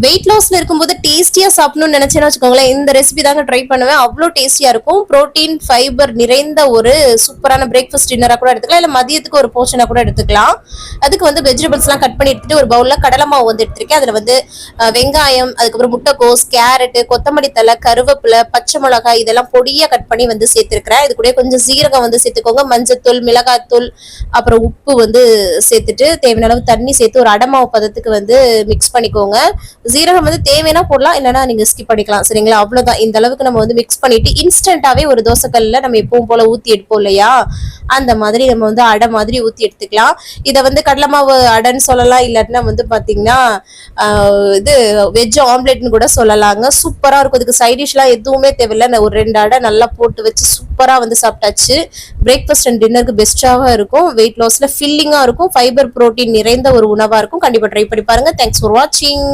Wait லாஸ்ல இருக்கும்போது டேஸ்டியா சாப்பிடணும்னு நினைச்சேன்னு வச்சுக்கோங்களேன், இந்த ரெசிபி தாங்க ட்ரை பண்ணுவேன். அவ்வளோ டேஸ்டியா இருக்கும். புரோட்டீன் ஃபைபர் நிறைந்த ஒரு சூப்பரான பிரேக்ஃபாஸ்ட் டின்னரா கூட எடுத்துக்கலாம், இல்ல மதியத்துக்கு ஒரு போர்ஷனா கூட எடுத்துக்கலாம். அதுக்கு வந்து வெஜிடபிள்ஸ் எல்லாம் கட் பண்ணி எடுத்துட்டு ஒரு பவுல்ல கடலை மாவு வந்து எடுத்திருக்கேன். அதுல வந்து வெங்காயம், அதுக்கப்புறம் முட்டைக்கோஸ், கேரட், கொத்தமல்லி தலை, கருவேப்பிலை, பச்சை மிளகாய் இதெல்லாம் பொடியா கட் பண்ணி வந்து சேர்த்திருக்கிறேன். இது கூட கொஞ்சம் சீரகம் வந்து சேர்த்துக்கோங்க, மஞ்சத்தூள், மிளகாத்தூள், அப்புறம் உப்பு வந்து சேர்த்துட்டு தேவையான அளவு தண்ணி சேர்த்து ஒரு அடமாவு பதத்துக்கு வந்து மிக்ஸ் பண்ணிக்கோங்க. ஜீரகம் வந்து தேவைன்னா போடலாம், இல்லைன்னா நீங்க ஸ்கிப் பண்ணிக்கலாம். சரிங்களா? அவ்வளவுதான். இந்த அளவுக்கு நம்ம வந்து மிக்ஸ் பண்ணிட்டு இன்ஸ்டன்டாவே ஒரு தோசைக்கல்ல நம்ம எப்பவும் போல ஊத்தி எடுப்போம் இல்லையா, அந்த மாதிரி நம்ம வந்து அடை மாதிரி ஊத்தி எடுத்துக்கலாம். இதை வந்து கடலை மாவு அடைன்னு சொல்லலாம், இல்லாட்டினா வந்து பாத்தீங்கன்னா இது வெஜ் ஆம்லெட்னு கூட சொல்லலாங்க. சூப்பரா இருக்கும். இதுக்கு சைட் டிஷ்லாம் எதுவுமே தேவையில்லை. ஒரு 2 அடை நல்லா போட்டு வச்சு சூப்பரா வந்து சாப்பிட்டாச்சு. பிரேக்ஃபாஸ்ட் அண்ட் டின்னருக்கு பெஸ்டாவா இருக்கும். வெயிட் லாஸ்ல ஃபில்லிங்கா இருக்கும். ஃபைபர் புரோட்டீன் நிறைந்த ஒரு உணவா இருக்கும். கண்டிப்பா ட்ரை பண்ணி பாருங்க. தேங்க்ஸ் ஃபார் வாட்சிங்.